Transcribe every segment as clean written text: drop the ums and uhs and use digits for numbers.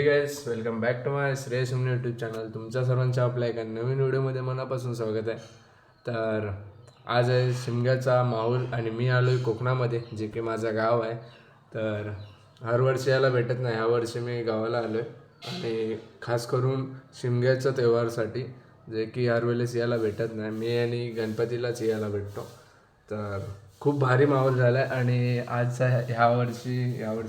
Guys, welcome back to my Shreyas Humne YouTube channel. तुमच्या सर्वांच्या आपल्या एका नवीन व्हिडिओमध्ये मनापासून स्वागत आहे. तर आज आहे शिमग्याचा माहोल आणि मी आलो आहे कोकणामध्ये, जे की माझं गाव आहे. तर हर वर्षी यायला भेटत नाही, ह्या वर्षी मी गावाला आलो आहे आणि खास करून शिमग्याच्या त्योहारसाठी, जे की हर वेळेस यायला भेटत नाही. मी आणि गणपतीलाच यायला भेटतो. तर खूप भारी माहोल झाला आहे आणि आज ह्या वर्षी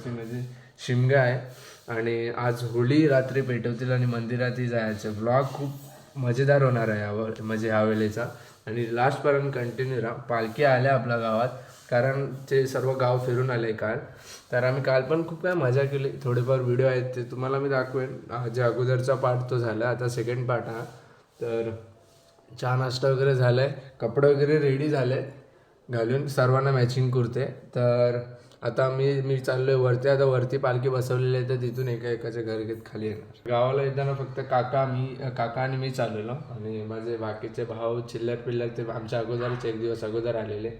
म्हणजे शिमगा आहे आणि आज होळी रात्री पेटवतील आणि मंदिरातही जायचं. व्लॉग खूप मजेदार होणार आहे म्हणजे ह्या वेळेचा आणि लास्टपर्यंत कंटिन्यू राहा. पालखी आल्या आपल्या गावात, कारण ते सर्व गाव फिरून आले काल. तर आम्ही काल पण खूप काय मजा केली. थोडेफार व्हिडिओ आहेत ते तुम्हाला मी दाखवेन. जे अगोदरचा पार्ट तो झाला, आता सेकंड पार्ट हा. तर चहा नाश्ता वगैरे झाला आहे, कपडे वगैरे रेडी झाले आहेत घालून, सर्वांना मॅचिंग कुर्ते. तर आता मी चाललोय वरती. आता वरती पालखी बसवलेली आहे, तर तिथून एकाच्या घर घेत खाली येणार. गावाला येताना फक्त काका आणि मी चाललेलो आणि माझे बाकीचे भाऊ चिल्लर ते आमच्या अगोदरच एक दिवस अगोदर आलेले.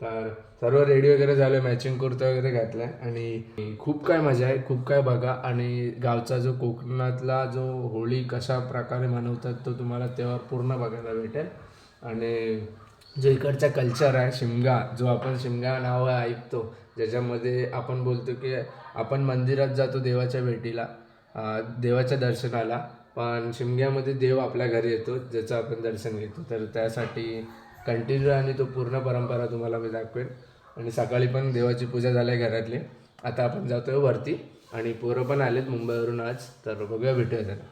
तर सर्व रेडी वगैरे झालं, मॅचिंग कुर्ता वगैरे घातलाय आणि खूप काय मजा आहे, खूप काय बघा. आणि गावचा जो कोकणातला जो होळी कशा प्रकारे मनवतात तो तुम्हाला तेव्हा पूर्ण बघायला भेटेल. आणि जो इकडचा कल्चर आहे शिमगा, जो आपण शिमगा नाव ऐकतो, ज्याच्यामध्ये आपण बोलतो की आपण मंदिरात जातो देवाच्या भेटीला, देवाच्या दर्शनाला, पण शिमग्यामध्ये देव आपल्या घरी येतो, ज्याचं आपण दर्शन घेतो. तर त्यासाठी कंटिन्यू आणि तो पूर्ण परंपरा तुम्हाला मी दाखवेन. आणि सकाळी पण देवाची पूजा झाली घरातली. आता आपण जातोय वरती आणि पोरं पण आलेत मुंबईवरून आज. तर बघूया, भेटूया त्यांना.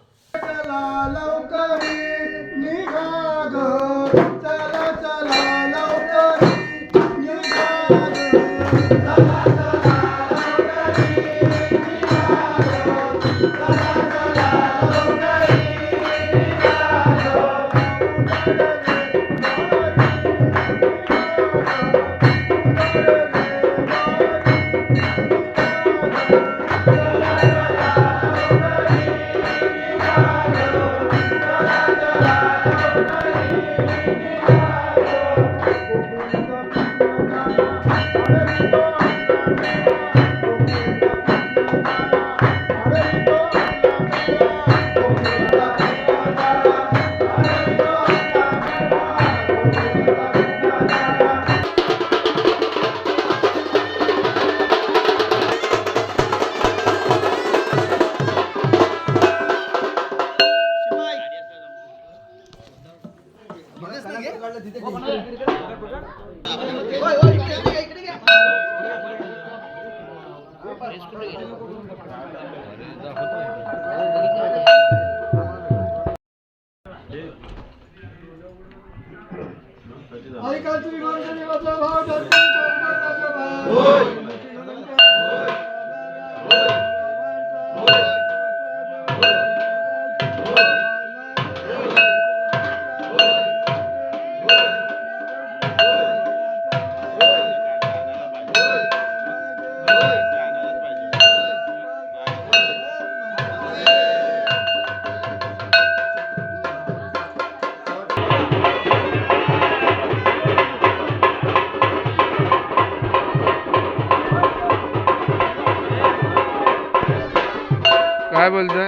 काय बोलतोय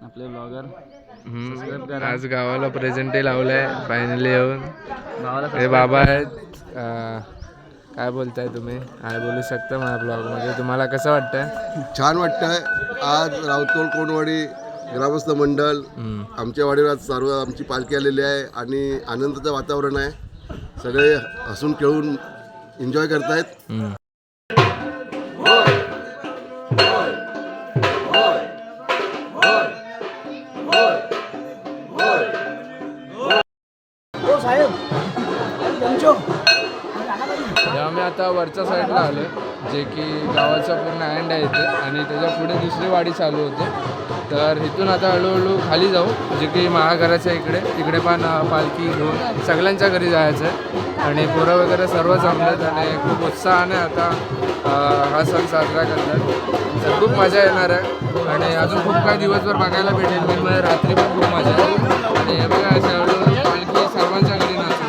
आपले ब्लॉगर? आज गावाला प्रेझेंट लावलंय फायनली येऊन. हे बाबा आहेत. काय बोलताय तुम्ही? काय बोलू शकता माझ्या ब्लॉगमध्ये? तुम्हाला कसं वाटतंय? छान वाटतंय. आज रावतोल कोणवाडी ग्रामस्थ मंडळ आमच्या वाडीवर आज सर्व आमची पालखी आलेली आहे आणि आनंदाचं वातावरण आहे. सगळे हसून खेळून एन्जॉय करतायत. आम्ही आता वरच्या साईडला आलो आहे, जे की गावाचा पूर्ण अँड आहे इथे आणि त्याच्या पुढे दुसरी वाडी चालू होते. तर इथून आता हळूहळू खाली जाऊ, जे की महाघराच्या तिकडे पण पालखी घेऊन सगळ्यांच्या घरी जायचं आहे आणि पोरं वगैरे सर्व जमलेत आणि खूप उत्साहाने आता हा सण साजरा करतात. तर खूप मजा येणार आहे आणि अजून खूप काही दिवसभर बघायला भेटेल. मी रात्री पण खूप मजा आहे आणि हे बघा अशा हळूहळू पालखी सर्वांच्या घरी नाचतात.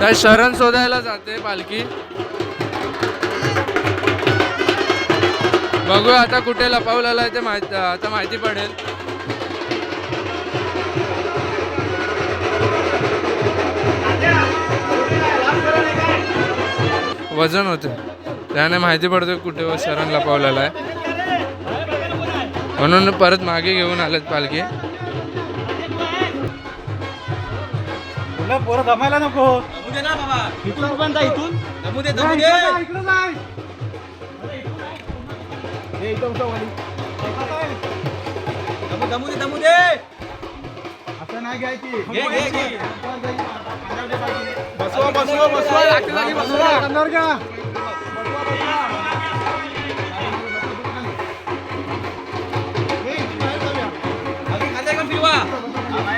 काय शरण शोधायला जाते पालखी. बघू आता कुठे लपवलेलं आहे ते आता माहिती पडेल. वजन होते त्याने माहिती पडते कुठे शरण लपवलेलं आहे, म्हणून परत मागे घेऊन आलेत पालखी. पोरं दमायला नको. इथून पण जा, इथून दमू दे, दमू दे. दमू दे, दमू दे. असं नाही घ्यायची. बसवा बसवा बसवा, जागी बसवा. अंदर घ्या.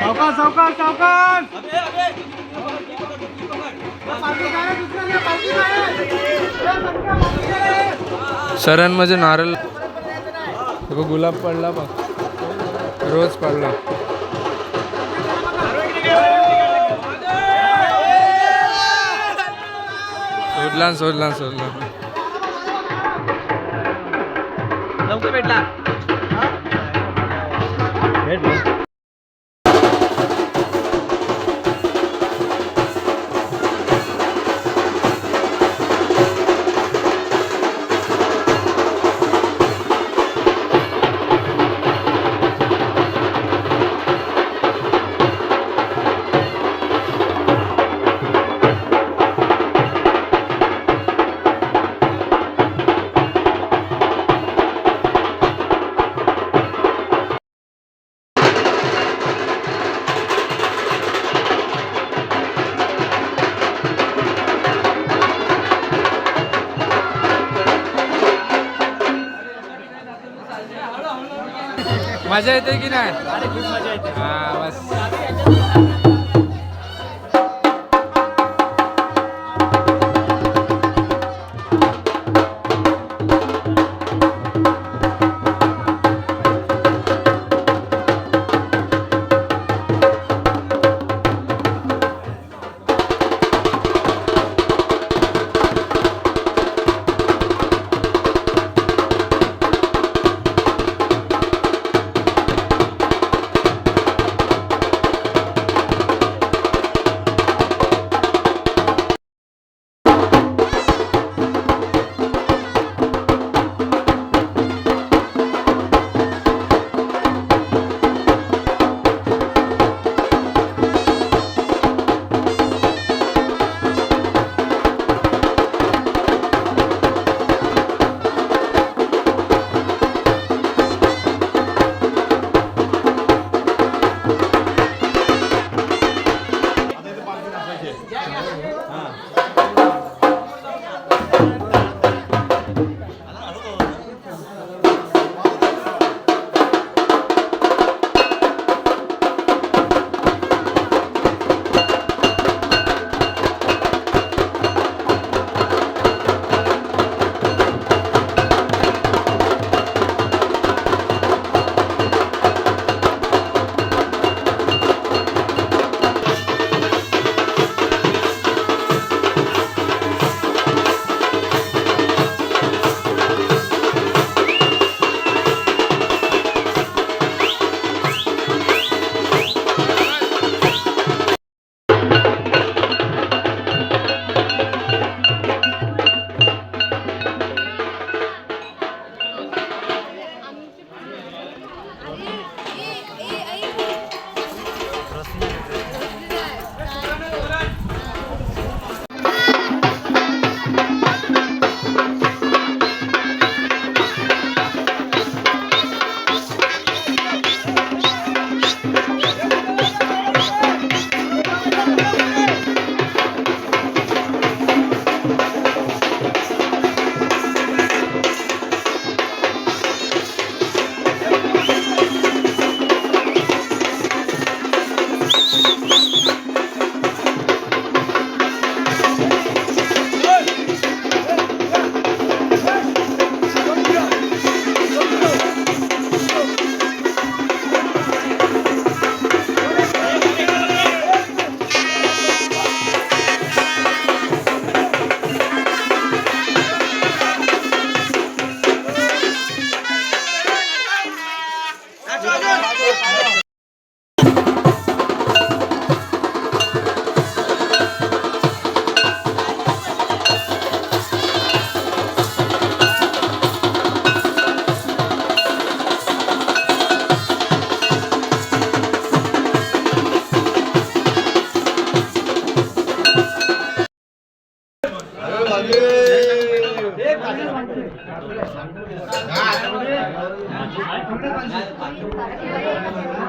सावकाश सावकाश सावकाश. शरण म्हणजे नारळ. गुलाब पडला बघ, रोज पडला. सोडला सोडला सोडला. लवकर भेटला. मजा येते की नाही? अरे खूप मजा येते. हा बस.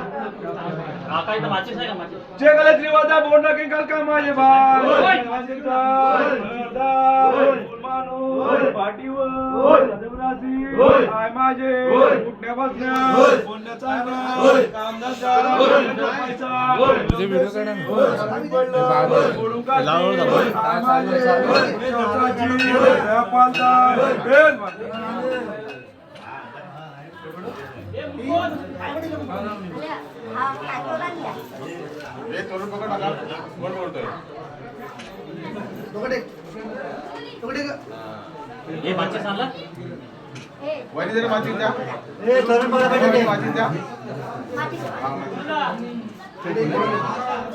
काका इथं माचीस आहे का माचीस? जे गलत रिवाजा बोलणं की काल का माझे भाई मानो पाठीवर देवरासी आय माझे उठण्या बसण्या बोलण्याचा कामधंदा पैसा तुझे व्हिडिओ काढा ना. बोलून का आय माझे चौथाची व्यापारदार हे माचीस आणला?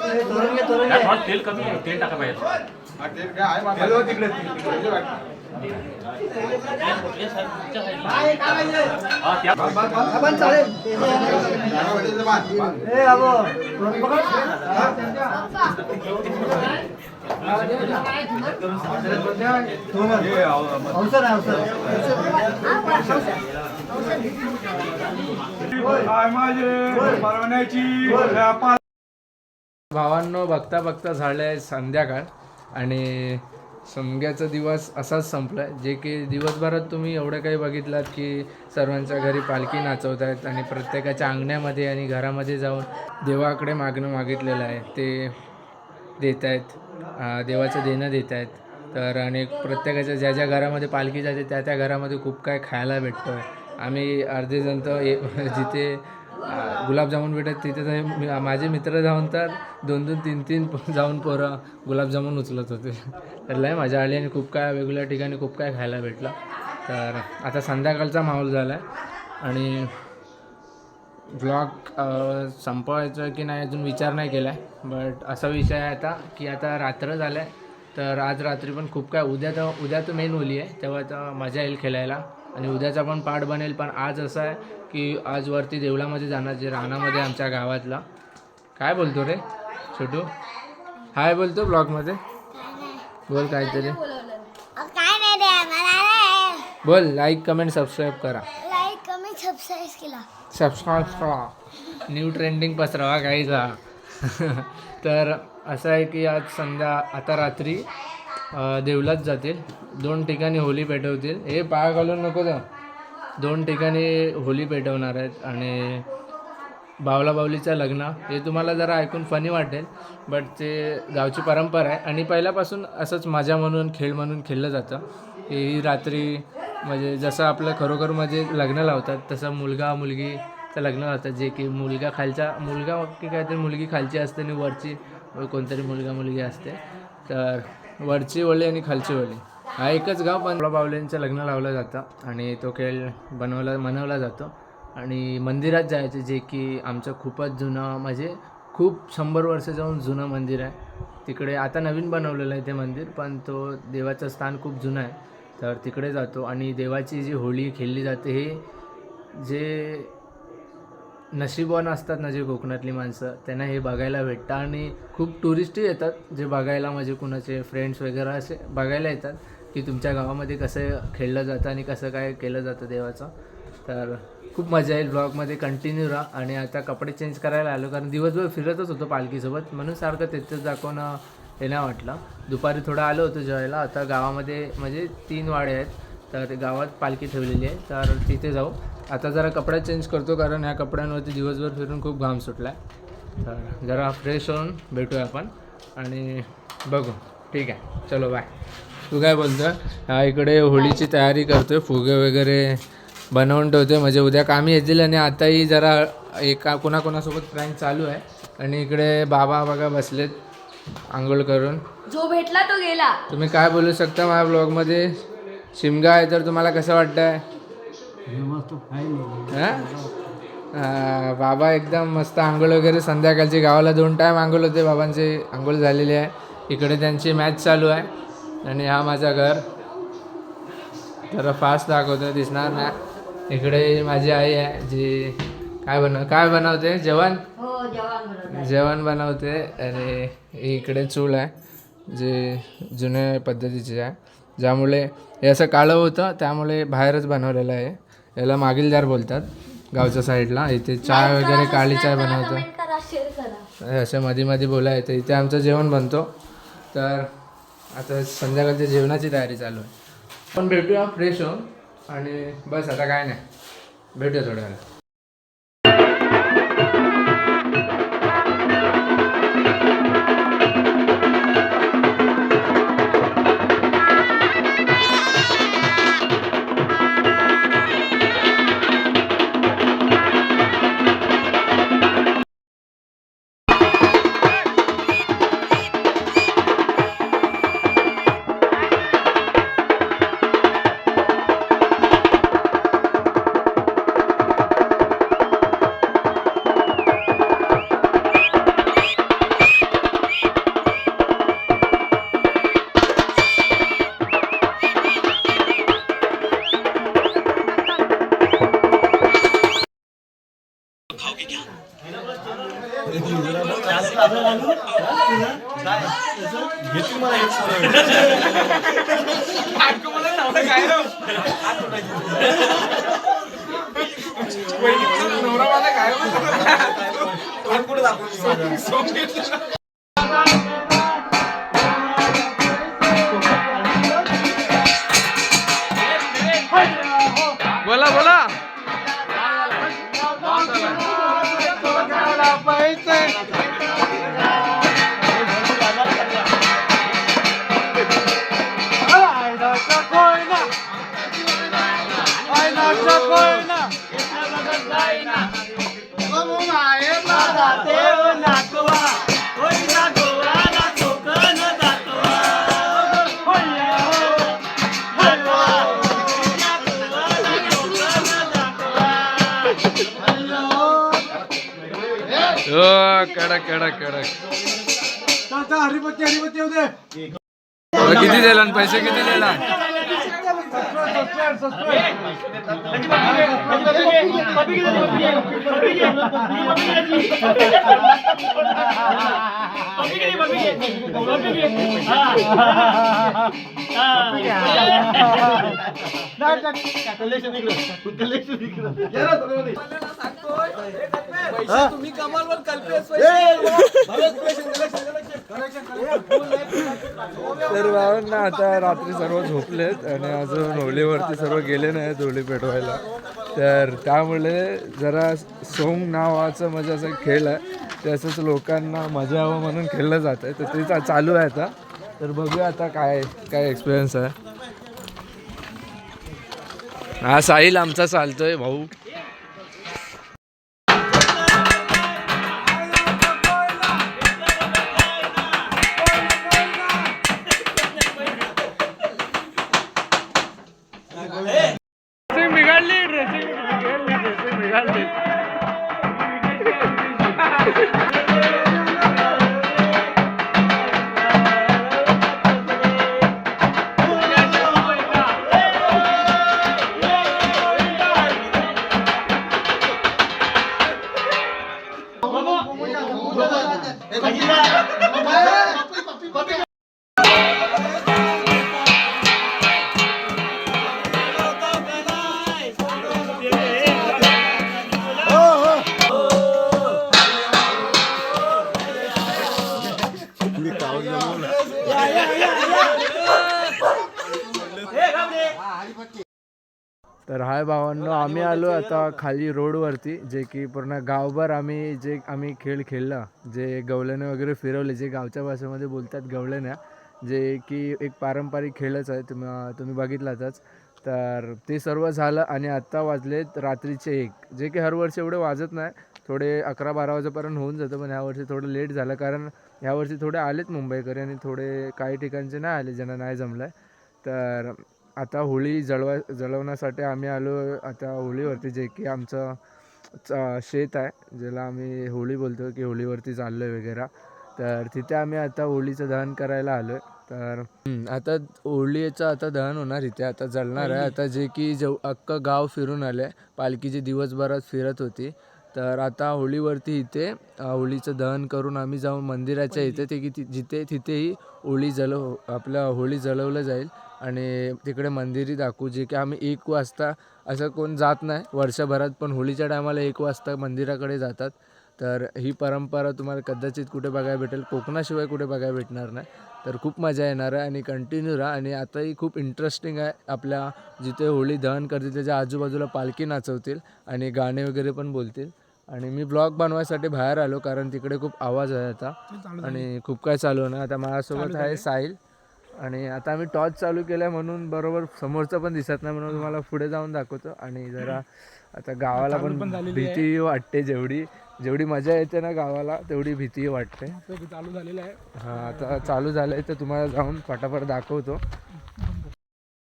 त्यात थोडं तेल कमी आहे, तेल टाका पाहिजे. हा, त्या- आय माझे परवान्याची व्यापार भावांनो, बघता बघता झालंय संध्याकाळ आणि समग्याचा दिवस असाच संपला आहे, जे की दिवसभरात तुम्ही एवढं काही बघितलात की सर्वांच्या घरी पालखी नाचवत आहेत आणि प्रत्येकाच्या अंगण्यामध्ये आणि घरामध्ये जाऊन देवाकडे मागणं मागितलेलं आहे ते देत आहेत, देवाचं देणं देत आहेत. तर आणि प्रत्येकाच्या ज्या ज्या घरामध्ये पालखी जाते त्या त्या घरामध्ये खूप काय खायला भेटतो आहे. आम्ही अर्धे जण तर जिथे गुलाबजामुन भेटत तिथे तर माझे मित्र जाऊन तर 2-2, 3-3 जाऊन पोरं गुलाबजामुन उचलत होते. तर लय मजा आली आणि खूप काय वेगवेगळ्या ठिकाणी खूप काय खायला भेटलं. तर आता संध्याकाळचा माहोल झाला आहे आणि ब्लॉग संपवायचा की नाही अजून विचार नाही केला आहे. बट असा विषय आहे आता की आता रात्र झालं आहे, तर आज रात्री पण खूप काय उद्या तर मेन होली आहे, तेव्हा तर मजा येईल खेळायला आणि उद्याचा पण पार्ट बनेल. पण आज असं आहे की आज वरती देवळामध्ये जाणार, जे रानामध्ये आमच्या गावातला. काय बोलतो रे छोटू? हाय बोलतो ब्लॉगमध्ये, बोल काहीतरी काय नाही रे मला बोल. लाईक कमेंट सबस्क्राईब करा, लाईक कमी सबस्क्राईब केला. सबस्क्राईब करा, न्यू ट्रेंडिंग पसरवा काहीचा. तर असं आहे की आज आता रात्री देवलात जातील, 2 ठिकाणी होली पेटवतील. हे पाय घालून नको जा. 2 ठिकाणी होली पेटवणार आहेत आणि बावला बावलीचं लग्न. हे तुम्हाला जरा ऐकून फनी वाटेल, बट ते गावची परंपरा आहे आणि पहिल्यापासून असंच मजा म्हणून खेळ म्हणून खेळलं जातं. ही रात्री म्हणजे जसं आपलं खरोखर म्हणजे लग्न लावतात तसं मुलगा मुलगीचं लग्न लावतात, जे की मुलगा की काहीतरी मुलगी खालची असते आणि वरची कोणतरी मुलगा मुलगी असते. तर वरची वळी आणि खालची वळी हा एकच गाव, पण बावल्यांचं लग्न लावलं जातं आणि तो खेळ मनवला जातो. आणि मंदिरात जायचं, जे की आमचं खूपच जुनं म्हणजे खूप 100 वर्ष जाऊन जुनं मंदिर आहे. तिकडे आता नवीन बनवलेलं आहे ते मंदिर, पण तो देवाचं स्थान खूप जुनं आहे. तर तिकडे जातो आणि देवाची जी होळी खेळली जाते, हे जे नशीबवान असतात ना जे कोकणातली माणसं, त्यांना हे बघायला भेटतं आणि खूप टुरिस्टही येतात जे बघायला, म्हणजे कुणाचे फ्रेंड्स वगैरे असे बघायला येतात की तुमच्या गावामध्ये कसं खेळलं जातं आणि कसं काय केलं जातं देवाचं. तर खूप मजा येईल. ब्लॉगमध्ये कंटिन्यू राहा. आणि आता कपडे चेंज करायला आलो, कारण दिवसभर फिरतच होतो पालखीसोबत, म्हणून सारखं तिथंच दाखवणं हे नाही वाटलं. दुपारी थोडं आलो होतो जेवायला. आता गावामध्ये म्हणजे 3 वाडे आहेत, तर गावात पालखी ठेवलेली आहे, तर तिथे जाऊ. आता जरा कपडे चेंज करतो, कारण ह्या कपड्यांवरती दिवसभर फिरून खूप घाम सुटला आहे. तर जरा फ्रेश होऊन भेटूया आपण आणि बघू. ठीक आहे, चलो बाय. तू काय बोलतो? हा इकडे होळीची तयारी करतोय, फुगे वगैरे बनवून ठेवते म्हणजे उद्या कामी येतील. आणि आताही जरा कोणाकोणासोबत प्रँक चालू आहे. आणि इकडे बाबा बघा बसलेत आंघोळ करून. जो भेटला तो गेला. तुम्ही काय बोलू शकता माझ्या ब्लॉगमध्ये? शिमगा आहे, तर तुम्हाला कसं वाटतंय? बाबा एकदम मस्त आंघोळ वगैरे संध्याकाळची. गावाला 2 टाईम आंघोळ होते, बाबांची आंघोळ झालेली आहे. इकडे त्यांची मॅच चालू आहे आणि हा माझं घर. जरा फास्ट दाखवतो, दिसणार नाही. इकडे माझी आई आहे जी काय बनवते जेवण. जेवण बनवते. आणि इकडे चूल आहे जे जुन्या पद्धतीचे आहे, ज्यामुळे हे असं काळं होतं, त्यामुळे बाहेरच बनवलेलं आहे. याला मागील जार बोलतात गावच्या साईडला. इथे चाय वगैरे काळी चाय बनवतो, असे मध्ये मध्ये बोला येतं. इथे आमचं जेवण बनतो. तर आता संध्याकाळच्या जेवणाची तयारी चालू आहे. पण भेटूया फ्रेश होऊन आणि बस. आता काय नाही, भेटूया थोड्या वेळा. कडक कडक कडक हरिपत्ती हरिपत्ती होते किती दिला आणि पैसे किती दिला तर भावांना आता रात्री सर्व झोपलेत आणि अजून होळीवरती सर्व गेले नाहीत होळी पेटवायला. तर त्यामुळे जरा सोंग नावाचं म्हणजे असं खेळ आहे तसंच लोकांना मजा यावं म्हणून खेळलं जात आहे. तर ते चालू आहे आता. तर बघूया आता काय काय एक्सपिरियन्स आहे. हा साहिल आमचा चालतोय भाऊ. बिघडली ड्रेसिंग बिघडली. तर हाय भावांनो, आम्ही आलो आता खाली रोडवरती, जे की पूर्ण गावभर आम्ही खेळ खेळला, जे गवल्याने वगैरे फिरवले, जे गावच्या भाषेमध्ये बोलतात गवल्याने, जे की एक पारंपरिक खेळच आहे, तुम्ही बघितलातच. तर ते सर्व झालं आणि आत्ता वाजलेत रात्रीचे 1, जे की हर वर्षी एवढे वाजत नाही, थोडे 11-12 वाजेपर्यंत होऊन जातं, पण ह्यावर्षी थोडं लेट झालं, कारण ह्यावर्षी थोडे आलेत मुंबईकरी आणि थोडे काही ठिकाणचे नाही आले, ज्यांना नाही जमलं आहे. तर आता होळी जळवण्यासाठी आम्ही आलो आता होळीवरती, जे की आमचं शेत आहे, ज्याला आम्ही होळी बोलतो, की होळीवरती चाललो आहे वगैरे. तर तिथे आम्ही आता होळीचं दहन करायला आलो आहे. तर आता होळीचं आता दहन होणार इथे, आता जळणार आहे आता, जे की अख्खं गाव फिरून आलं आहे, पालखीची दिवसभरात फिरत होती. तर आता होळीवरती इथे होळीचं दहन करून आम्ही जाऊन मंदिराच्या इथे, ते की तिथेही होळी होळी जळवलं जाईल आणि तिकडे मंदिरही दाखवू, जे की आम्ही 1 वाजता, असं कोण जात नाही वर्षभरात, पण होळीच्या टायमाला 1 वाजता मंदिराकडे जातात. तर ही परंपरा तुम्हाला कदाचित कुठे बघायला भेटेल, कोकणाशिवाय कुठे बघायला भेटणार नाही. तर खूप मजा येणार आहे आणि कंटिन्यू राहा. आणि आताही खूप इंटरेस्टिंग आहे, आपल्या जिथे होळी दहन करतील त्याच्या आजूबाजूला पालखी नाचवतील आणि गाणे वगैरे पण बोलतील. आणि मी ब्लॉग बनवायसाठी बाहेर आलो, कारण तिकडे खूप आवाज आहे आता आणि खूप काय चालू आहे ना. आता माझ्यासोबत आहे साहिल आणि आता आम्ही टॉर्च चालू केला आहे, म्हणून बरोबर समोरचं पण दिसत नाही, म्हणून तुम्हाला पुढे जाऊन दाखवतो. आणि जरा आता गावाला पण भीती वाटते, जेवढी मजा येते ना गावाला, तेवढी भीती वाटते. चालू झालेलं आहे. हां, आता चालू झालं आहे, तर तुम्हाला जाऊन फटाफट दाखवतो.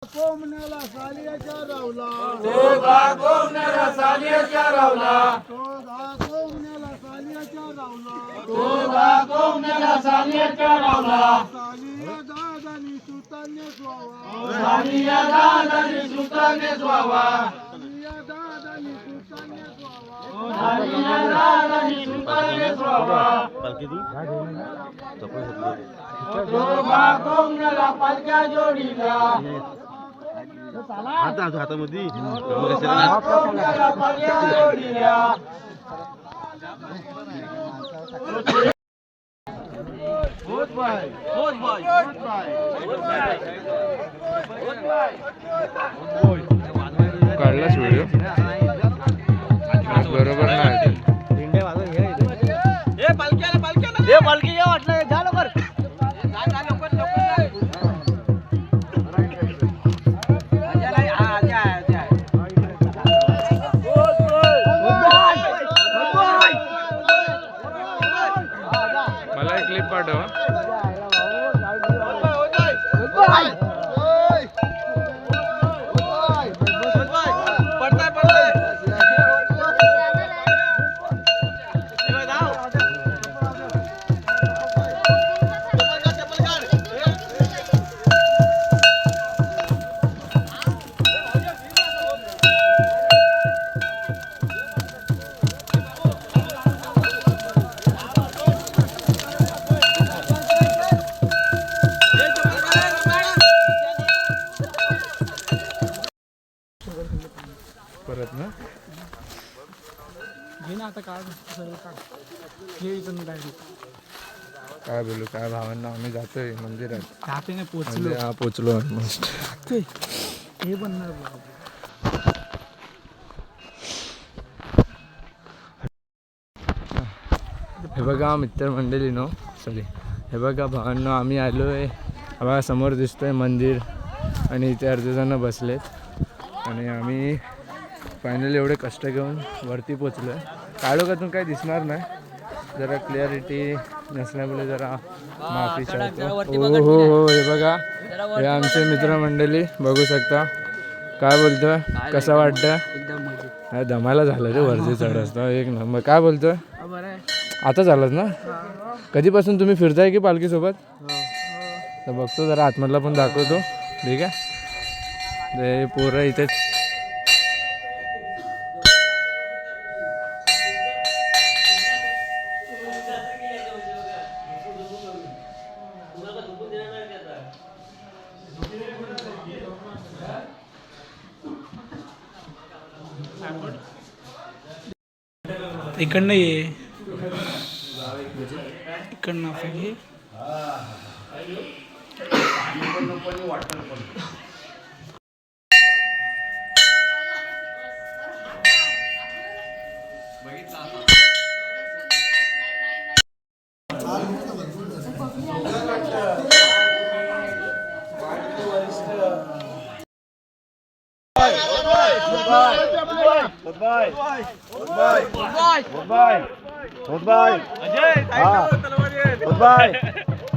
कोमण्याला सालियाच्या रावला, कोकणाला सालियाच्या रावला, कोमण्याला सालियाच्या रावला, कोकणाला सालियाच्या रावला, सालिया दादानी सुताने स्वावा, सालिया दादानी सुताने स्वावा, सालिया दादानी सुताने स्वावा, सालिया दादानी सुताने स्वावा, कोकणाला पालख्या जोडीला, हातामध्ये कोकणाला पालख्या जोडीला. काढलाच व्हिडिओ बरोबर नाही. पालखी या वाटलं जा लवकर. मला एक क्लिप पाठव. काय सगळं काय हे इथून डायरेक्ट काय बोलू काय भावांना आम्ही जातोय मंदिरात जाते नाही पोचलो म्हणजे हा पोचलो ऑलमोस्ट. हे बनणार हे बघा मित्रमंडळी नो सॉरी हे बघा भावांनो आम्ही आलो आहे. बघा समोर दिसतंय मंदिर आणि इथे अर्धजणं बसलेत आणि आम्ही फायनली एवढे कष्ट घेऊन वरती पोचलो आहे. काळोखातून काही दिसणार नाही, जरा क्लिअरिटी नसल्यामुळे जरा माफी चाहतो. हो हो हो हे बघा हे आमचे मित्रमंडळी बघू शकता. काय बोलतोय, कसं वाटतं? एकदम मजेत. नाही धमाला झालं रे वरती चढ असतं एक नंबर. काय बोलतोय, बरं आहे. आता झालाच ना? कधीपासून तुम्ही फिरताय की पालखीसोबत? तर बघतो जरा आतमधला पण दाखवतो. ठीक आहे ते पोरं इथेच. इकडनं ये इकडनं आपण ये.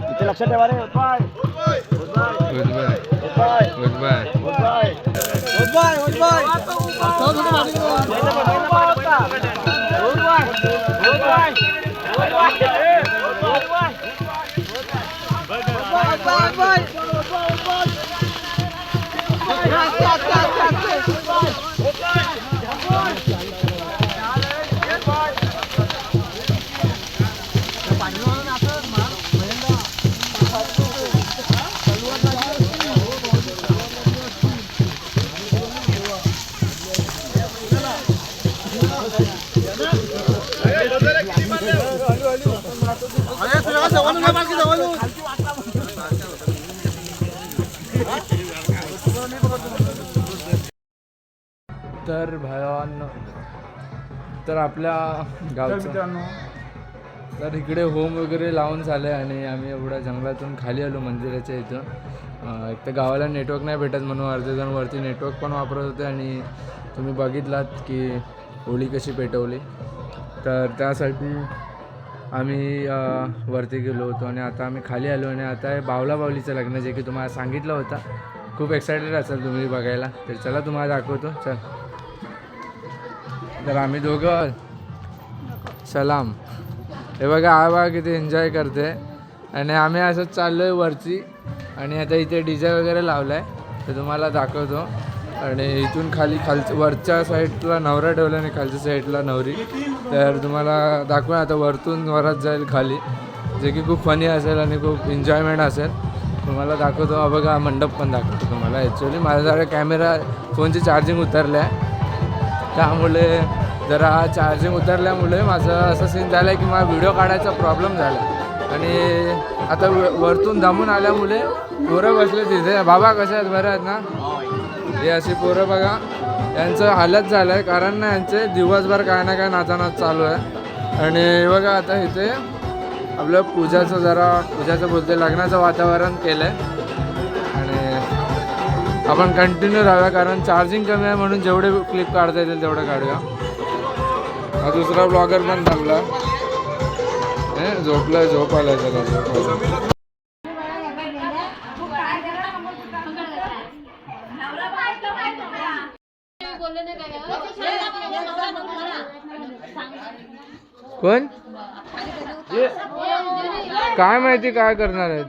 इथे लक्षात ठेवा रे. तर भावांनो तर आपल्या गावचं तर इकडे होम वगैरे लावून झालं आहे आणि आम्ही एवढ्या जंगलातून खाली आलो मंदिराच्या इथं. एक तर गावाला नेटवर्क नाही भेटत म्हणून अर्धजण वरती नेटवर्क पण वापरत होते आणि तुम्ही बघितलात की होळी कशी पेटवली. तर त्यासाठी आम्ही वरती गेलो होतो आणि आता आम्ही खाली आलो आणि आता आहे बावला बावलीचं लग्न जे की तुम्हाला सांगितलं होतं. खूप एक्सायटेड असाल तुम्ही बघायला, तर चला तुम्हाला दाखवतो. चल तर आम्ही दोघं सलाम. हे बघा हा बघा किती एन्जॉय करते आणि आम्ही असंच चाललो आहे वरती आणि आता इथे डीजे वगैरे लावला आहे तर तुम्हाला दाखवतो. आणि इथून खालच्या वरच्या साईडला नवरा ठेवला आणि खालच्या साईडला नवरी. तर तुम्हाला दाखवा आता वरतून वरात जाईल खाली, जे की खूप फनी असेल आणि खूप एन्जॉयमेंट असेल. तुम्हाला दाखवतो. हा बघा मंडप पण दाखवतो तुम्हाला. ॲक्च्युली माझ्याकडे कॅमेरा फोनची चार्जिंग उतरली आहे त्यामुळे जरा चार्जिंग उतरल्यामुळे माझं असं सीन झालं आहे की मला व्हिडिओ काढायचा प्रॉब्लेम झाला आणि आता वरतून दमून आल्यामुळे पोरं बसले तिथे. बाबा कसे आहेत, बरं आहेत ना? हे अशी पोरं बघा यांचं हालत झालं आहे कारण ना यांचे दिवसभर काय ना काय नाचानाच चालू आहे. आणि बघा आता इथे आपलं पूजाचं बोलते लग्नाचं वातावरण केलं आहे आणि आपण कंटिन्यू राहूया कारण चार्जिंग कमी आहे म्हणून जेवढे क्लिप काढता येतील तेवढं काढूया. हा दुसरा ब्लॉगर पण थांबला. झोप आला त्याला झोप. कोण काय माहिती काय करणार आहेत.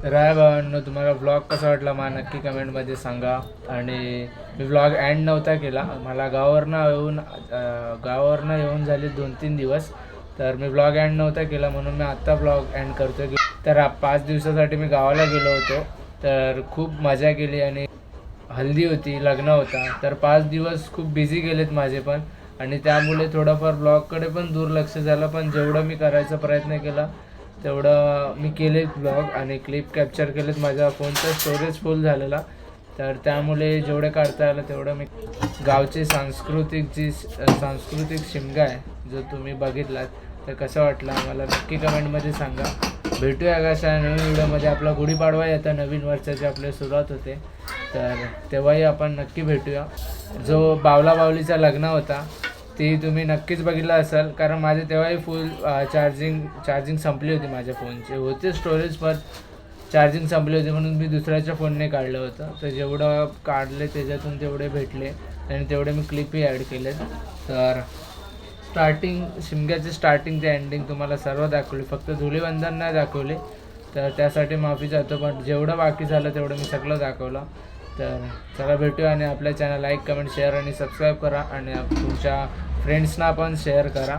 राय भावांनो, तुम्हाला व्लॉग कसा वाटला मला नक्की कमेंटमध्ये सांगा. आणि मी व्लॉग एंड नव्हता केला, मला गावावरनं येऊन झाले 2-3 दिवस, तर मी व्लॉग एंड नव्हता केला म्हणून मी आत्ता व्लॉग एंड करतो. तर 5 दिवसासाठी मी गावाला गेलो होतो, तर खूप मजा केली आणि हल्दी होती, लग्न होता, तर 5 दिवस खूप बिझी गेलेत माझे पण, आणि त्यामुळे थोडंफार ब्लॉगकडे पण दुर्लक्ष झालं. पण जेवढं मी करायचा प्रयत्न केला तेवढं मी केले ब्लॉग आणि क्लिप कॅप्चर केलेत. माझ्या फोनचा स्टोरेज फुल झालेला, तर त्यामुळे जेवढे काढता आलं तेवढं मी. गावची सांस्कृतिक शिमगा आहे जो तुम्ही बघितलात, तर कसं वाटलं मला नक्की कमेंटमध्ये सांगा. भेटूया कशा नवीन व्हिडिओमध्ये. आपला गुढीपाडवा येतं, नवीन वर्षाची आपली सुरुवात होते, तर तेव्हाही आपण नक्की भेटूया. जो बावला बावलीचा लग्न होता ती तुम्ही नक्कीच बघितला असाल, कारण माझे तेव्हाही फुल चार्जिंग संपली होती माझ्या फोनची. होते स्टोरेज पण चार्जिंग संपली होती म्हणून मी दुसऱ्याच्या फोनने काढलं होतं. तर जेवढं काढले त्याच्यातून तेवढे भेटले आणि तेवढे मी क्लिपही ॲड केले. तर शिमग्याचे स्टार्टिंग ते एंडिंग तुम्हाला सर्व दाखवले, फक्त धुलीवंदन नाही दाखवले, तर त्यासाठी माफी चाहतो. पण जेवढं बाकी झालं तेवढं मी सगळं दाखवलं. तर चला भेटूया, आणि आपल्या चॅनल लाईक, कमेंट, शेअर आणि सबस्क्राईब करा, आणि तुमच्या फ्रेंड्सना पण शेअर करा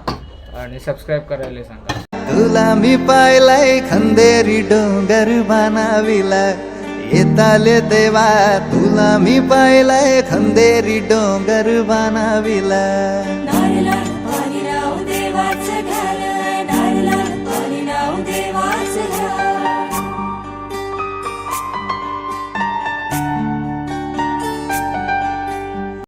आणि सबस्क्राईब करायला सांगा. तुला मी पाहिलाय खंदेरी डोंगर बनाविला, येताले देवा तुला मी पाहिलाय खंदेरी डोंगर बनाविला.